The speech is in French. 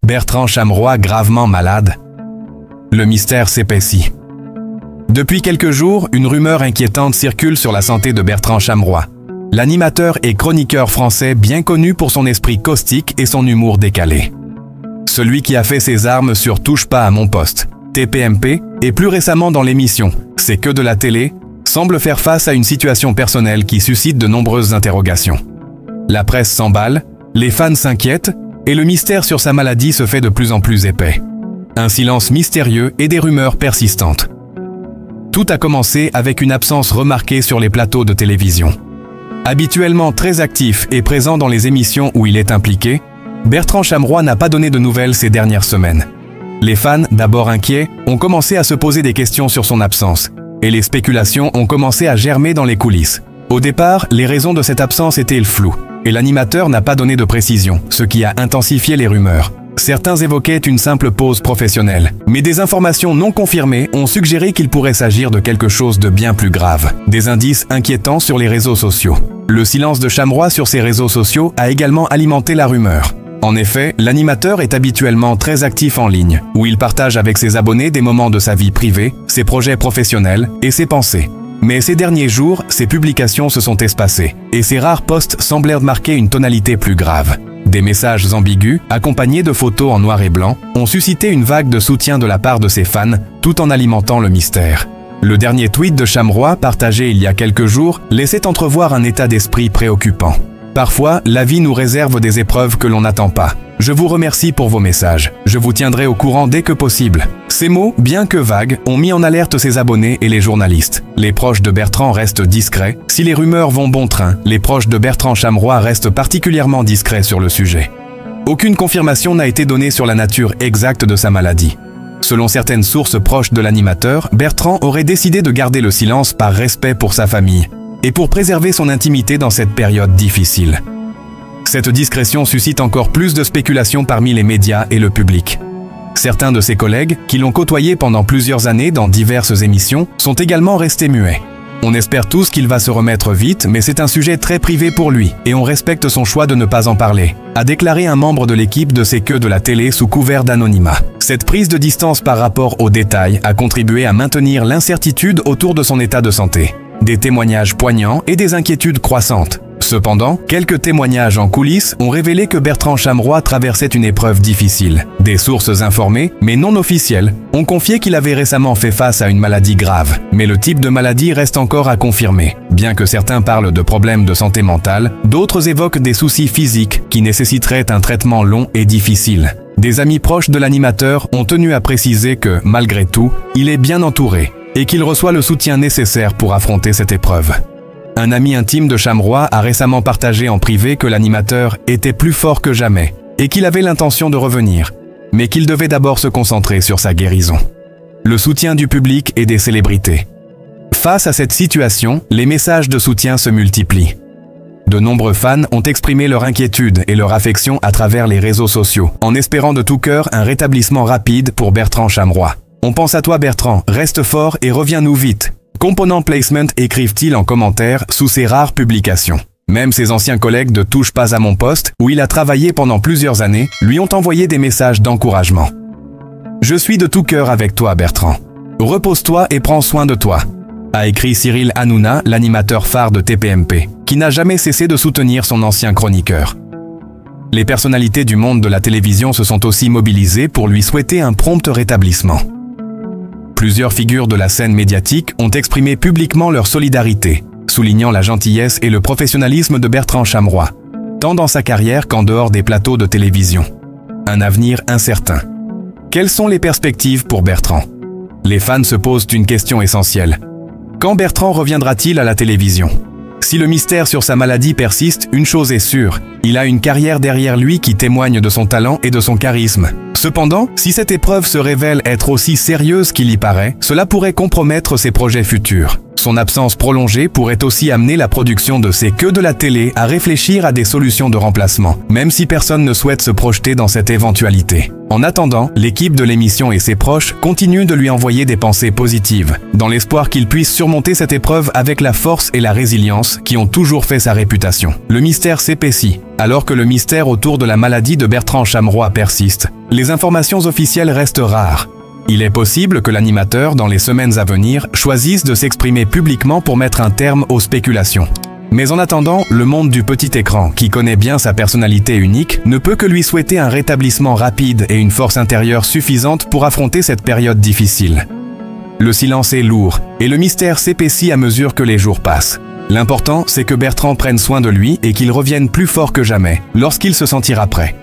Bertrand Chameroy gravement malade. Le mystère s'épaissit. Depuis quelques jours, une rumeur inquiétante circule sur la santé de Bertrand Chameroy. L'animateur et chroniqueur français bien connu pour son esprit caustique et son humour décalé. Celui qui a fait ses armes sur Touche pas à mon poste, TPMP, et plus récemment dans l'émission C'est que de la télé, semble faire face à une situation personnelle qui suscite de nombreuses interrogations. La presse s'emballe, les fans s'inquiètent, et le mystère sur sa maladie se fait de plus en plus épais. Un silence mystérieux et des rumeurs persistantes. Tout a commencé avec une absence remarquée sur les plateaux de télévision. Habituellement très actif et présent dans les émissions où il est impliqué, Bertrand Chameroy n'a pas donné de nouvelles ces dernières semaines. Les fans, d'abord inquiets, ont commencé à se poser des questions sur son absence, et les spéculations ont commencé à germer dans les coulisses. Au départ, les raisons de cette absence étaient floues, et l'animateur n'a pas donné de précision, ce qui a intensifié les rumeurs. Certains évoquaient une simple pause professionnelle, mais des informations non confirmées ont suggéré qu'il pourrait s'agir de quelque chose de bien plus grave. Des indices inquiétants sur les réseaux sociaux. Le silence de Chameroy sur ses réseaux sociaux a également alimenté la rumeur. En effet, l'animateur est habituellement très actif en ligne, où il partage avec ses abonnés des moments de sa vie privée, ses projets professionnels et ses pensées. Mais ces derniers jours, ses publications se sont espacées, et ses rares posts semblèrent marquer une tonalité plus grave. Des messages ambigus, accompagnés de photos en noir et blanc, ont suscité une vague de soutien de la part de ses fans, tout en alimentant le mystère. Le dernier tweet de Chameroy, partagé il y a quelques jours, laissait entrevoir un état d'esprit préoccupant. Parfois, la vie nous réserve des épreuves que l'on n'attend pas. Je vous remercie pour vos messages. Je vous tiendrai au courant dès que possible. Ces mots, bien que vagues, ont mis en alerte ses abonnés et les journalistes. Les proches de Bertrand restent discrets. Si les rumeurs vont bon train, les proches de Bertrand Chameroy restent particulièrement discrets sur le sujet. Aucune confirmation n'a été donnée sur la nature exacte de sa maladie. Selon certaines sources proches de l'animateur, Bertrand aurait décidé de garder le silence par respect pour sa famille et pour préserver son intimité dans cette période difficile. Cette discrétion suscite encore plus de spéculations parmi les médias et le public. Certains de ses collègues, qui l'ont côtoyé pendant plusieurs années dans diverses émissions, sont également restés muets. On espère tous qu'il va se remettre vite, mais c'est un sujet très privé pour lui, et on respecte son choix de ne pas en parler, a déclaré un membre de l'équipe de C'est que de la télé sous couvert d'anonymat. Cette prise de distance par rapport aux détails a contribué à maintenir l'incertitude autour de son état de santé. Des témoignages poignants et des inquiétudes croissantes. Cependant, quelques témoignages en coulisses ont révélé que Bertrand Chameroy traversait une épreuve difficile. Des sources informées, mais non officielles, ont confié qu'il avait récemment fait face à une maladie grave. Mais le type de maladie reste encore à confirmer. Bien que certains parlent de problèmes de santé mentale, d'autres évoquent des soucis physiques qui nécessiteraient un traitement long et difficile. Des amis proches de l'animateur ont tenu à préciser que, malgré tout, il est bien entouré et qu'il reçoit le soutien nécessaire pour affronter cette épreuve. Un ami intime de Chameroy a récemment partagé en privé que l'animateur était plus fort que jamais et qu'il avait l'intention de revenir, mais qu'il devait d'abord se concentrer sur sa guérison. Le soutien du public et des célébrités. Face à cette situation, les messages de soutien se multiplient. De nombreux fans ont exprimé leur inquiétude et leur affection à travers les réseaux sociaux, en espérant de tout cœur un rétablissement rapide pour Bertrand Chameroy. On pense à toi Bertrand, reste fort et reviens-nous vite. Component Placement écrivent-ils en commentaire sous ses rares publications. Même ses anciens collègues de Touche pas à mon poste, où il a travaillé pendant plusieurs années, lui ont envoyé des messages d'encouragement. Je suis de tout cœur avec toi Bertrand. Repose-toi et prends soin de toi, a écrit Cyril Hanouna, l'animateur phare de TPMP, qui n'a jamais cessé de soutenir son ancien chroniqueur. Les personnalités du monde de la télévision se sont aussi mobilisées pour lui souhaiter un prompt rétablissement. Plusieurs figures de la scène médiatique ont exprimé publiquement leur solidarité, soulignant la gentillesse et le professionnalisme de Bertrand Chameroy, tant dans sa carrière qu'en dehors des plateaux de télévision. Un avenir incertain. Quelles sont les perspectives pour Bertrand? Les fans se posent une question essentielle. Quand Bertrand reviendra-t-il à la télévision? Si le mystère sur sa maladie persiste, une chose est sûre, il a une carrière derrière lui qui témoigne de son talent et de son charisme. Cependant, si cette épreuve se révèle être aussi sérieuse qu'il y paraît, cela pourrait compromettre ses projets futurs. Son absence prolongée pourrait aussi amener la production de C'est que de la télé à réfléchir à des solutions de remplacement, même si personne ne souhaite se projeter dans cette éventualité. En attendant, l'équipe de l'émission et ses proches continuent de lui envoyer des pensées positives, dans l'espoir qu'il puisse surmonter cette épreuve avec la force et la résilience qui ont toujours fait sa réputation. Le mystère s'épaissit. Alors que le mystère autour de la maladie de Bertrand Chameroy persiste, les informations officielles restent rares. Il est possible que l'animateur, dans les semaines à venir, choisisse de s'exprimer publiquement pour mettre un terme aux spéculations. Mais en attendant, le monde du petit écran, qui connaît bien sa personnalité unique, ne peut que lui souhaiter un rétablissement rapide et une force intérieure suffisante pour affronter cette période difficile. Le silence est lourd et le mystère s'épaissit à mesure que les jours passent. L'important, c'est que Bertrand prenne soin de lui et qu'il revienne plus fort que jamais lorsqu'il se sentira prêt.